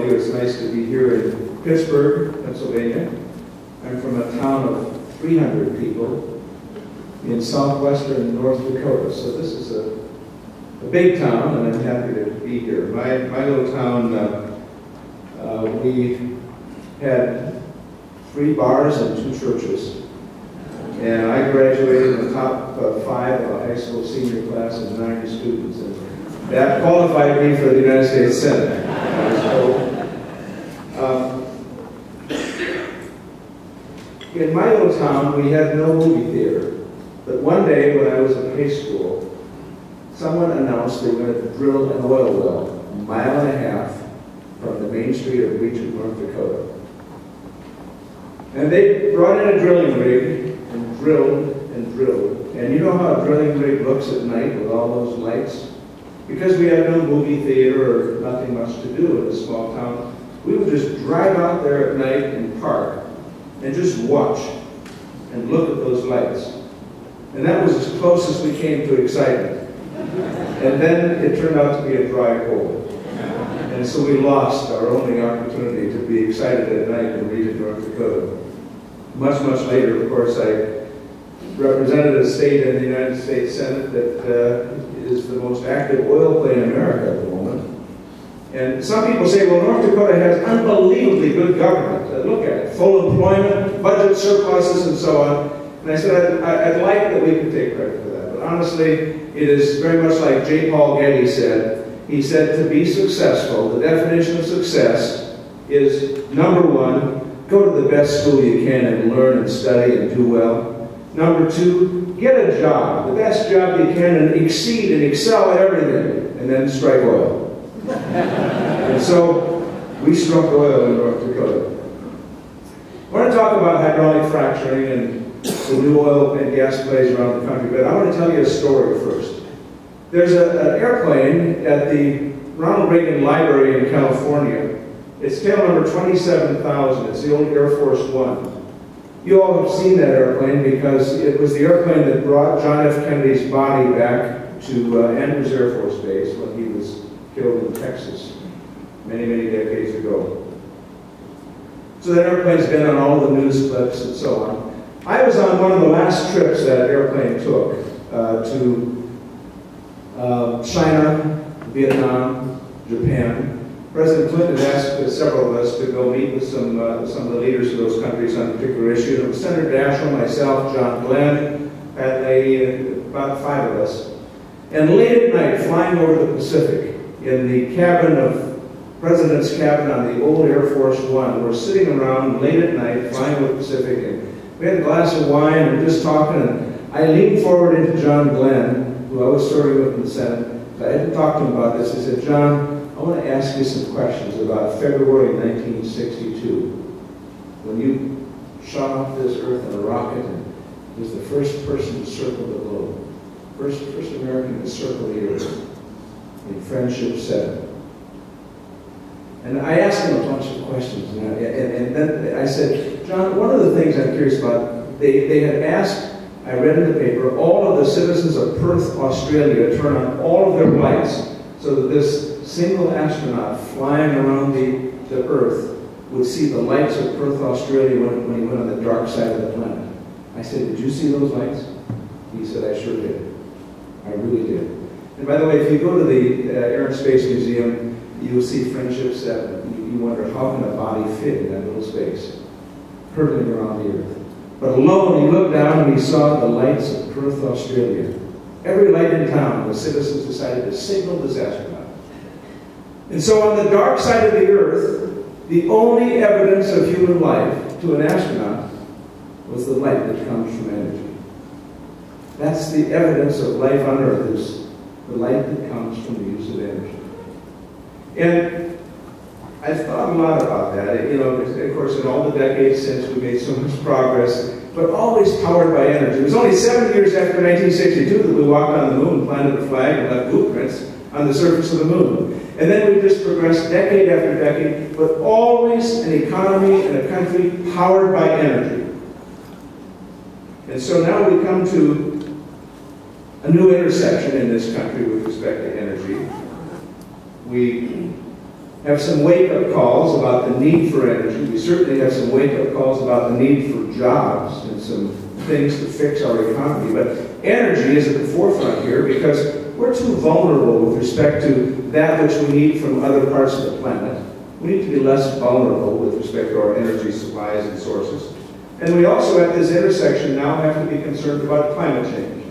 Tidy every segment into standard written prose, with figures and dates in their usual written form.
of you. It's nice to be here in Pittsburgh, Pennsylvania. I'm from a town of 300 people in southwestern North Dakota. So this is a big town, and I'm happy to be here. My little town, we had 3 bars and 2 churches. And I graduated in the top 5 of a high school senior class of 90 students. And that qualified me for the United States Senate. In my little town, we had no movie theater. But one day, when I was in high school, someone announced they were going to drill an oil well a mile and a half from the main street of Region, North Dakota. And they brought in a drilling rig and drilled and drilled. And you know how a drilling rig looks at night with all those lights? Because we had no movie theater or nothing much to do in a small town, we would just drive out there at night and park and just watch and look at those lights. And that was as close as we came to excitement. And then it turned out to be a dry hole. And so we lost our only opportunity to be excited at night in Region, North Dakota. Much, much later, of course, I represented a state in the United States Senate that is the most active oil play in America at the moment. And some people say, well, North Dakota has unbelievably good government. Look at it, full employment, budget surpluses, and so on. And I said, I'd like that we could take credit for that. But honestly, it is very much like J. Paul Getty said. He said, to be successful, the definition of success is, number 1, go to the best school you can and learn and study and do well. Number 2, get a job, the best job you can, and exceed and excel at everything, and then strike oil. And so, we struck oil in North Dakota. I want to talk about hydraulic fracturing and the new oil and gas plays around the country, but I want to tell you a story first. There's an airplane at the Ronald Reagan Library in California. It's tail number 27,000. It's the old Air Force One. You all have seen that airplane because it was the airplane that brought John F. Kennedy's body back to Andrews Air Force Base when he was killed in Texas many, many decades ago. So that airplane's been on all the news clips and so on. I was on one of the last trips that airplane took to China, Vietnam, Japan. President Clinton asked several of us to go meet with some of the leaders of those countries on a particular issue. It was Senator Daschle, myself, John Glenn, Pat Leahy, about 5 of us. And late at night, flying over the Pacific, in the cabin of President's cabin on the old Air Force One, we're sitting around late at night, flying over the Pacific, and we had a glass of wine and we're just talking, and I leaned forward into John Glenn, who I was serving with in the Senate. I hadn't talked to him about this. I said, John, I want to ask you some questions about February 1962, when you shot off this earth in a rocket and was the first person to circle the globe, first American to circle the earth in Friendship 7. And I asked him a bunch of questions, and then I said, John, one of the things I'm curious about, they had asked, I read in the paper, all of the citizens of Perth, Australia, to turn on all of their lights so that this single astronaut flying around the Earth would see the lights of Perth, Australia when he went on the dark side of the planet. I said, did you see those lights? He said, I sure did. I really did. And by the way, if you go to the Air and Space Museum, you will see Friendship 7. You wonder, how can a body fit in that little space, hurtling around the Earth? But alone, he looked down and he saw the lights of Perth, Australia. Every light in town, the citizens decided to signal this astronaut. And so on the dark side of the Earth, the only evidence of human life to an astronaut was the light that comes from energy. That's the evidence of life on Earth, is the light that comes from the use of energy. And I've thought a lot about that. You know, of course, in all the decades since, we made so much progress, but always powered by energy. It was only 7 years after 1962 that we walked on the moon, planted a flag, and left blueprints on the surface of the moon. And then we just progressed decade after decade, but always an economy and a country powered by energy. And so now we come to a new intersection in this country with respect to energy. We have some wake-up calls about the need for energy. We certainly have some wake-up calls about the need for jobs and some things to fix our economy. But energy is at the forefront here because we're too vulnerable with respect to that which we need from other parts of the planet. We need to be less vulnerable with respect to our energy supplies and sources. And we also, at this intersection, now have to be concerned about climate change.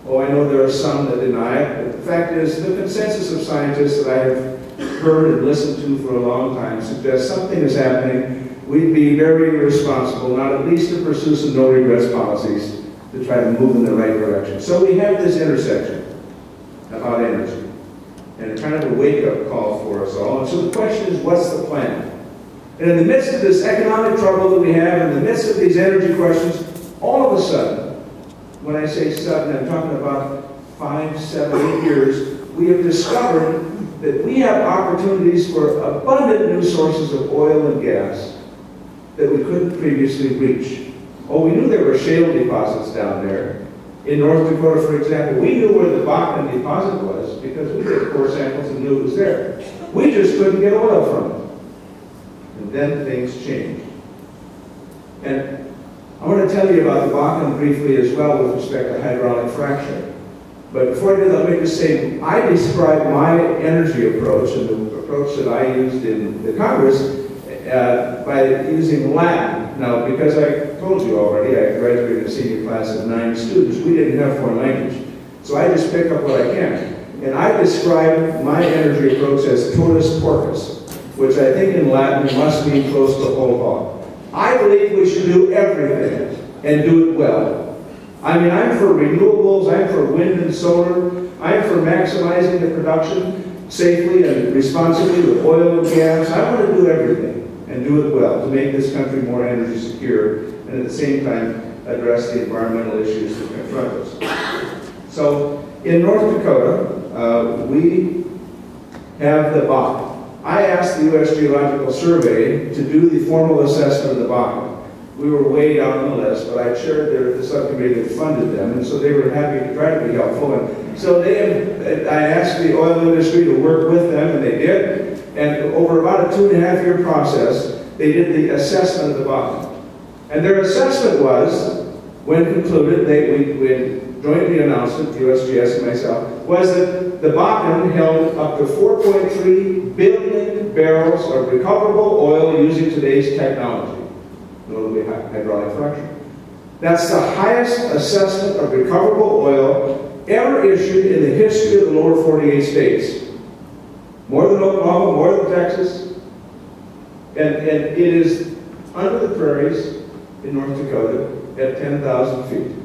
Oh, I know there are some that deny it, but the fact is the consensus of scientists that I have heard and listened to for a long time suggests something is happening. We'd be very irresponsible not at least to pursue some no-regrets policies to try to move in the right direction. So we have this intersection about energy and kind of a wake-up call for us all. And so the question is, what's the plan? And in the midst of this economic trouble that we have, in the midst of these energy questions, all of a sudden, when I say sudden, I'm talking about 5, 7, 8 years, we have discovered that we have opportunities for abundant new sources of oil and gas that we couldn't previously reach. Oh, we knew there were shale deposits down there. In North Dakota, for example, we knew where the Bakken deposit was because we did core samples and knew it was there. We just couldn't get oil from it. And then things changed. And I want to tell you about the Bakken briefly as well with respect to hydraulic fracturing. But before I do that, let me just say, I describe my energy approach and the approach that I used in the Congress by using Latin. Now, because I told you already, I graduated a senior class of 9 students. We didn't have foreign language. So I just pick up what I can. And I describe my energy approach as totus portus, which I think in Latin must mean close to whole hog. I believe we should do everything and do it well. I mean, I'm for renewables, I'm for wind and solar, I'm for maximizing the production safely and responsibly with oil and gas. I want to do everything and do it well to make this country more energy secure and at the same time address the environmental issues that confront us. So in North Dakota, we have the Bakken. I asked the U.S. Geological Survey to do the formal assessment of the Bakken. We were way down on the list, but I chaired the subcommittee that funded them, and so they were happy to try to be helpful. And so I asked the oil industry to work with them, and they did. And over about a 2.5-year process, they did the assessment of the Bakken. And their assessment was, when concluded, we jointly announced it, the USGS and myself, was that the Bakken held up to 4.3 billion barrels of recoverable oil using today's technology. Notably hydraulic fracturing. That's the highest assessment of recoverable oil ever issued in the history of the lower 48 states. More than Oklahoma, more than Texas. And it is under the prairies in North Dakota at 10,000 feet.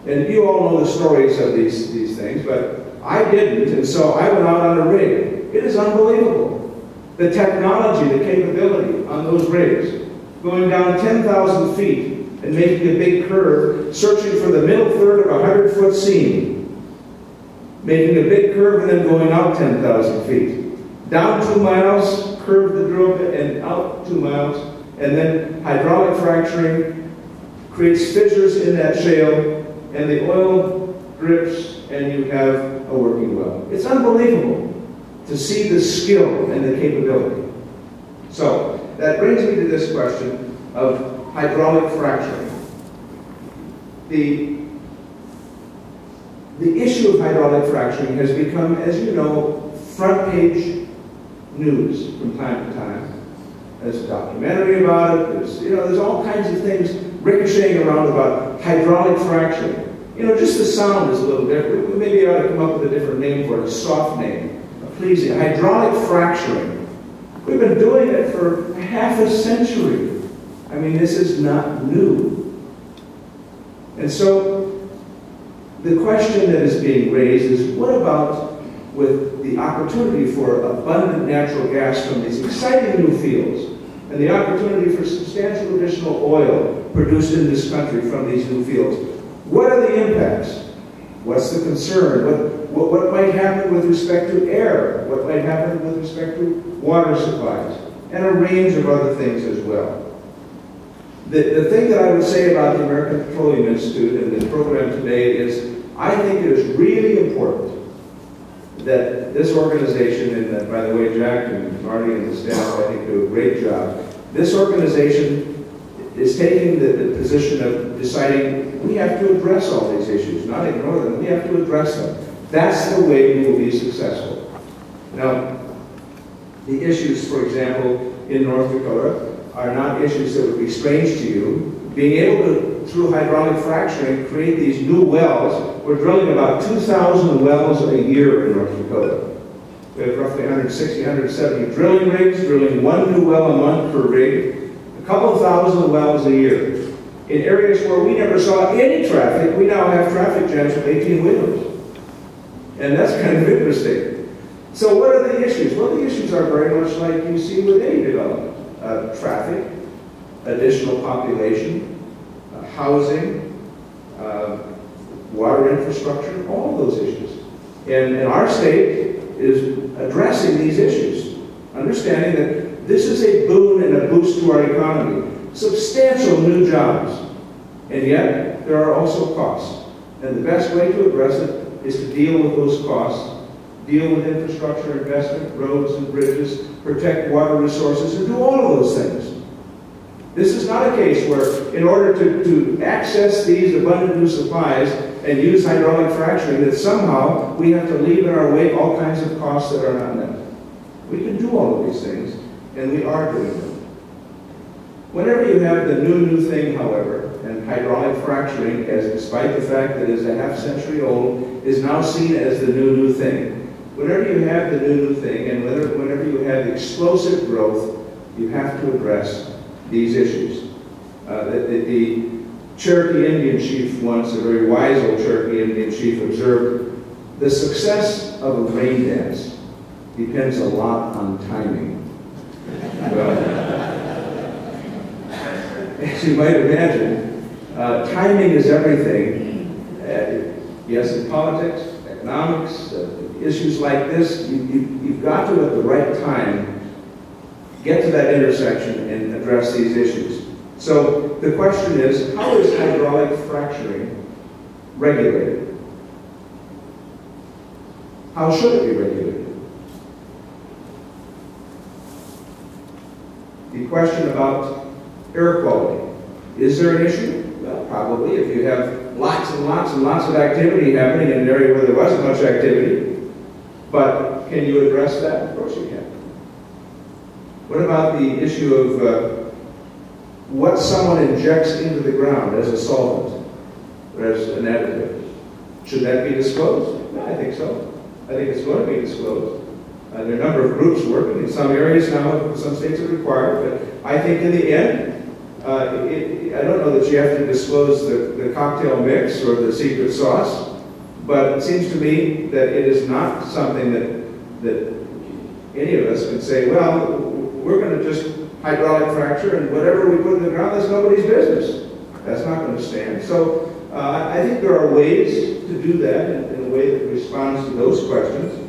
And you all know the stories of these things, but I didn't, and so I went out on a rig. It is unbelievable. The technology, the capability on those rigs. Going down 10,000 feet and making a big curve, searching for the middle third of a 100-foot seam, making a big curve and then going out 10,000 feet. Down 2 miles, curve the drill bit, and out 2 miles, and then hydraulic fracturing creates fissures in that shale, and the oil drips, and you have a working well. It's unbelievable to see the skill and the capability. So, that brings me to this question of hydraulic fracturing. The issue of hydraulic fracturing has become, as you know, front page news from time to time. There's a documentary about it, there's all kinds of things ricocheting around about hydraulic fracturing. Just the sound is a little different. We maybe ought to come up with a different name for it, a soft name, pleasing. Hydraulic fracturing. We've been doing it for half a century. I mean, this is not new. And so, the question that is being raised is, what about with the opportunity for abundant natural gas from these exciting new fields, and the opportunity for substantial additional oil produced in this country from these new fields? What are the impacts? What's the concern? What might happen with respect to air? What might happen with respect to water supplies? And a range of other things as well. The thing that I would say about the American Petroleum Institute and the program today is, I think it is really important that this organization, and by the way, Jack and Marty and the staff, I think, do a great job. This organization is taking the position of deciding we have to address all these issues, not ignore them, we have to address them. That's the way we will be successful. Now, the issues, for example, in North Dakota are not issues that would be strange to you. Being able to, through hydraulic fracturing, create these new wells. We're drilling about 2,000 wells a year in North Dakota. We have roughly 160, 170 drilling rigs, drilling one new well a month per rig, a couple thousand wells a year. In areas where we never saw any traffic, we now have traffic jams with 18-wheelers. And that's kind of interesting. So what are the issues? Well, the issues are very much like you see with any development. Traffic, additional population, housing, water infrastructure, all of those issues. And our state is addressing these issues, understanding that this is a boon and a boost to our economy. Substantial new jobs. And yet, there are also costs. And the best way to address it is to deal with those costs, deal with infrastructure investment, roads and bridges, protect water resources, and do all of those things. This is not a case where, in order to access these abundant new supplies and use hydraulic fracturing, that somehow we have to leave in our wake all kinds of costs that are not met. We can do all of these things, and we are doing them. Whenever you have the new thing, however, and hydraulic fracturing, as despite the fact that it is a half-century old, is now seen as the new thing. Whenever you have the new thing, and whenever you have explosive growth, you have to address these issues. The Cherokee Indian chief once, a very wise old Cherokee Indian chief, observed, the success of a rain dance depends a lot on timing. Well, as you might imagine, timing is everything. Yes, in politics, economics, issues like this, you've got to, at the right time, get to that intersection and address these issues. So the question is, how is hydraulic fracturing regulated? How should it be regulated? The question about air quality. Is there an issue? Well, probably, if you have lots and lots and lots of activity happening in an area where there wasn't much activity. But can you address that? Of course you can. What about the issue of what someone injects into the ground as a solvent or as an additive? Should that be disclosed? Yeah, I think so. I think it's going to be disclosed. There are a number of groups working in some areas now, some states are required, but I think in the end, I don't know that you have to disclose the cocktail mix or the secret sauce, but it seems to me that it is not something that any of us can say, well, we're going to just hydraulic fracture and whatever we put in the ground, that's nobody's business. That's not going to stand. So I think there are ways to do that in a way that responds to those questions.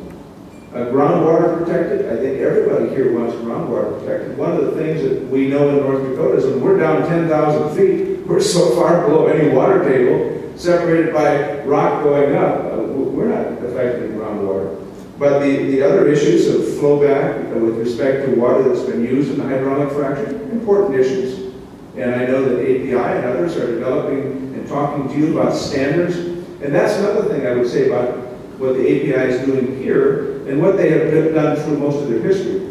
Groundwater protected, I think everybody here wants groundwater protected. One of the things that we know in North Dakota is when we're down 10,000 feet, we're so far below any water table, separated by rock going up, we're not affected in groundwater. But the other issues of flow back with respect to water that's been used in hydraulic fracturing, important issues. And I know that API and others are developing and talking to you about standards. And that's another thing I would say about what the API is doing here and what they have done through most of their history.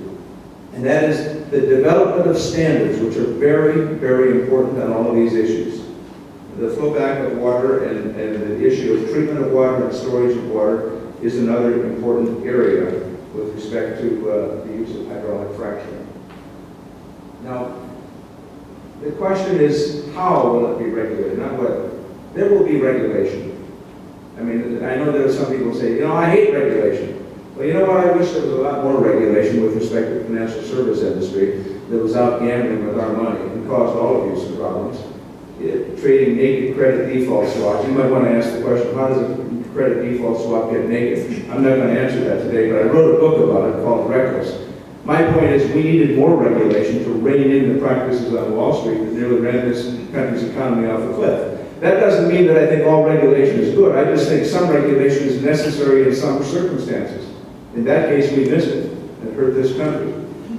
And that is the development of standards, which are very, very important on all of these issues. The flow back of water and the issue of treatment of water and storage of water is another important area with respect to the use of hydraulic fracturing. Now, the question is, how will it be regulated, not whether. There will be regulation. I mean, I know there are some people who say, you know, I hate regulation. Well, you know what? I wish there was a lot more regulation with respect to the financial service industry that was out gambling with our money and caused all of you some problems. Trading naked credit default swaps. You might want to ask the question, how does a credit default swap get naked? I'm not going to answer that today, but I wrote a book about it called Reckless. My point is we needed more regulation to rein in the practices on Wall Street that nearly ran this country's economy off a cliff. That doesn't mean that I think all regulation is good. I just think some regulation is necessary in some circumstances. In that case, we miss it and hurt this country.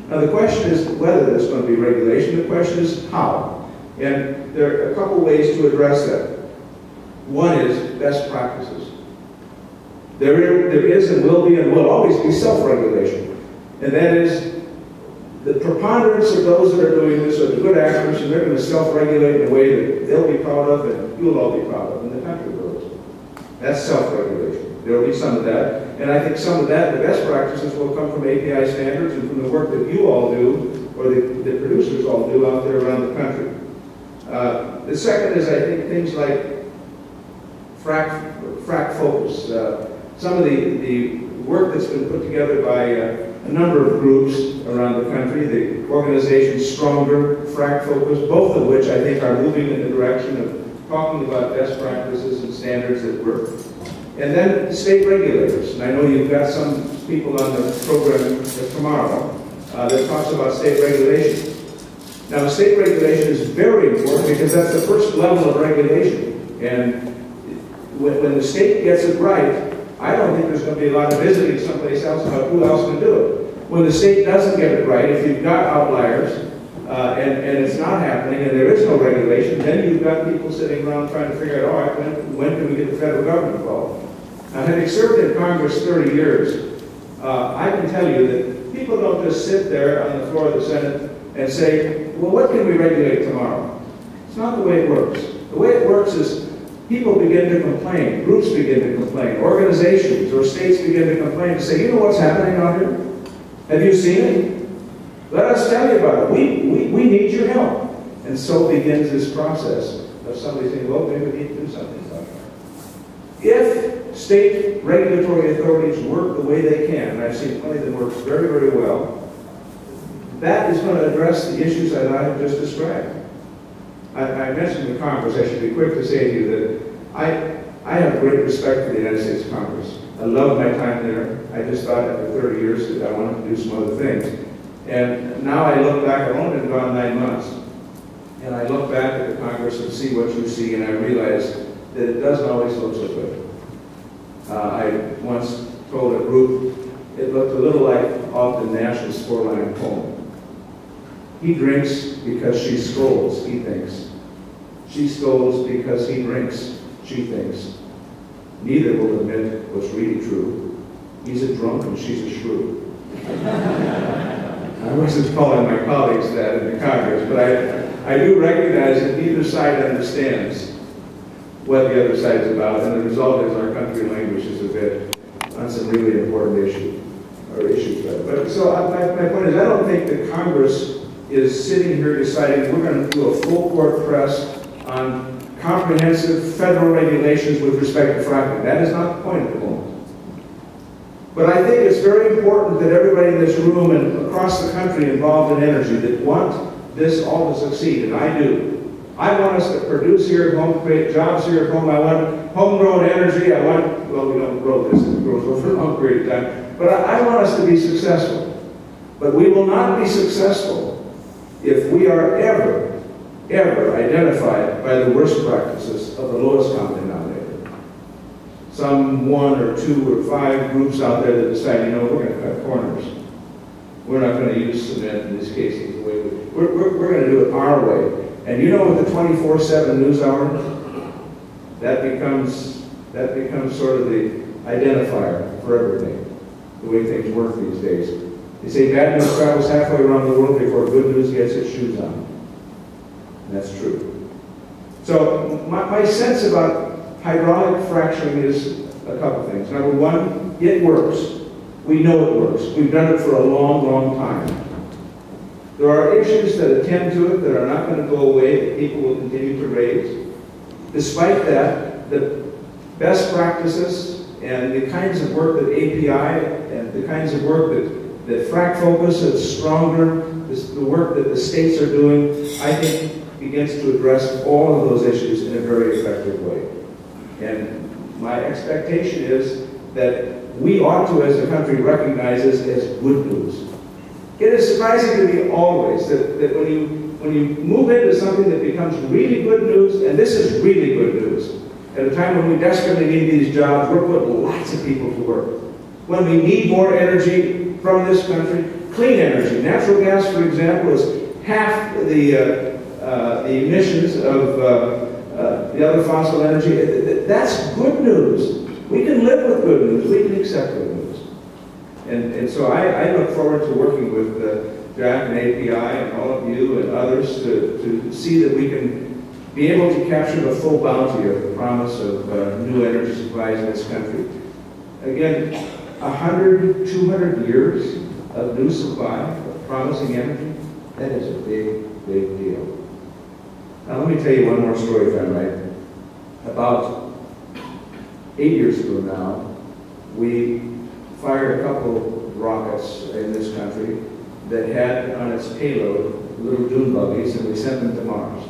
Now the question is whether there's going to be regulation. The question is how. And there are a couple ways to address that. One is best practices. There is and will be and will always be self-regulation. And that is the preponderance of those that are doing this are the good actors, and they're going to self-regulate in a way that they'll be proud of and you'll all be proud of, and the country will. That's self-regulation. There will be some of that. And I think some of that, the best practices, will come from API standards and from the work that you all do, or the producers all do out there around the country. The second is, I think, things like frac focus. Some of the work that's been put together by a number of groups around the country, the organization Stronger, frac focus, both of which I think are moving in the direction of talking about best practices and standards that work. And then state regulators. And I know you've got some people on the program tomorrow that talks about state regulation. Now, state regulation is very important because that's the first level of regulation. And when the state gets it right, I don't think there's going to be a lot of visiting someplace else about who else can do it. When the state doesn't get it right, if you've got outliers and it's not happening and there is no regulation, then you've got people sitting around trying to figure out, all right, when can we get the federal government involved? Now, having served in Congress 30 years, I can tell you that people don't just sit there on the floor of the Senate and say, well, what can we regulate tomorrow? It's not the way it works. The way it works is people begin to complain, groups begin to complain, organizations or states begin to complain and say, you know what's happening out here? Have you seen it? Let us tell you about it. We need your help. And so begins this process of somebody saying, well, maybe we need to do something about it. If state regulatory authorities work the way they can, and I've seen plenty that work very, very well, that is going to address the issues that I have just described. I mentioned the Congress. I should be quick to say to you that I have great respect for the United States Congress. I love my time there. I just thought after 30 years that I wanted to do some other things. And now I look back, I've only been gone 9 months, and I look back at the Congress and see what you see, and I realize that it doesn't always look so good. I once told a group, it looked a little like Ogden Nash's 4-line poem. He drinks because she scolds, he thinks. She scolds because he drinks, she thinks. Neither will admit what's really true. He's a drunk and she's a shrew. I wasn't calling my colleagues that in the Congress, but I do recognize that neither side understands what the other side is about, and the result is our country languishes a bit on some really important issues. But so my point is, I don't think that Congress is sitting here deciding we're going to do a full court press on comprehensive federal regulations with respect to fracking. That is not the point at the moment. But I think it's very important that everybody in this room and across the country involved in energy that want this all to succeed, and I do. I want us to produce here at home, create jobs here at home. I want homegrown energy. I want, well, we don't grow this, it grows over a long period of time. But I want us to be successful. But we will not be successful if we are ever identified by the worst practices of the lowest common denominator. Some 1 or 2 or 5 groups out there that decide, you know, we're going to cut corners. We're not going to use cement in these cases. We're going to do it our way. And you know, with the 24/7 news hour, that becomes sort of the identifier for everything, the way things work these days. They say bad news travels halfway around the world before good news gets its shoes on. And that's true. So my sense about hydraulic fracturing is a couple things. Number one, it works. We know it works. We've done it for a long, long time. There are issues that attend to it that are not going to go away, that people will continue to raise. Despite that, the best practices and the kinds of work that API and the kinds of work that frac focus is Stronger, the work that the states are doing, I think begins to address all of those issues in a very effective way. And my expectation is that we ought to, as a country, recognize this as good news. It is surprising to me always that when you move into something that becomes really good news, and this is really good news, at a time when we desperately need these jobs, we're putting lots of people to work. when we need more energy from this country. Clean energy. Natural gas, for example, is half the emissions of the other fossil energy. That's good news. We can live with good news. We can accept good news. And so I look forward to working with Jack and API and all of you and others to see that we can be able to capture the full bounty of the promise of new energy supplies in this country. Again, 100, 200 years of new supply of promising energy, that is a big, big deal. Now let me tell you one more story, if I might. About 8 years ago now, we fired a couple of rockets in this country that had on its payload little dune buggies, and we sent them to Mars.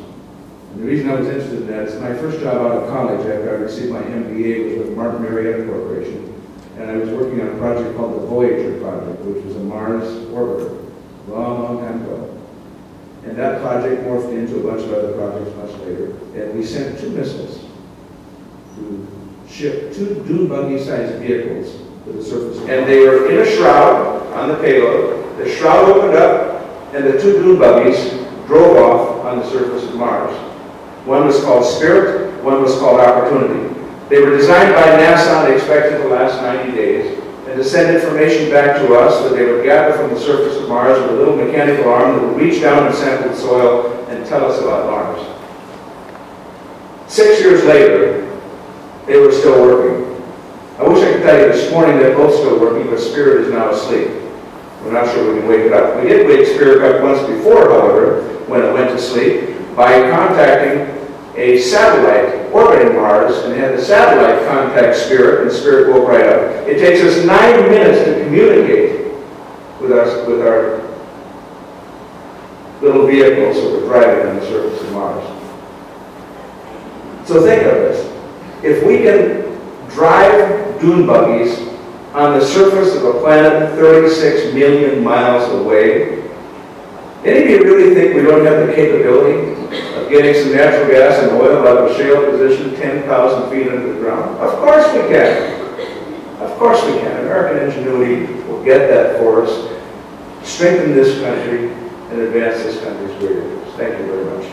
And the reason I was interested in that is my first job out of college after I received my MBA was with Martin Marietta Corporation. And I was working on a project called the Voyager project, which was a Mars orbiter, a long, long time ago. And that project morphed into a bunch of other projects much later. And we sent 2 missiles to ship 2 dune buggy-sized vehicles to the surface. And they were in a shroud on the payload. The shroud opened up, and the 2 dune buggies drove off on the surface of Mars. One was called Spirit, one was called Opportunity. They were designed by NASA and they expected to last 90 days, and to send information back to us that they would gather from the surface of Mars with a little mechanical arm that would reach down and sample the soil and tell us about Mars. 6 years later, they were still working. I wish I could tell you this morning they're both still working, but Spirit is now asleep. We're not sure we can wake it up. We did wake Spirit up once before, however, when it went to sleep, by contacting a satellite orbiting Mars, and had the satellite contact Spirit, and Spirit woke right up. It takes us 9 minutes to communicate with our little vehicles that we're driving on the surface of Mars. So think of this. If we can drive dune buggies on the surface of a planet 36 million miles away, any of you really think we don't have the capability of getting some natural gas and oil out of a shale position 10,000 feet under the ground? Of course we can. Of course we can. American ingenuity will get that for us, strengthen this country, and advance this country's greater. Thank you very much.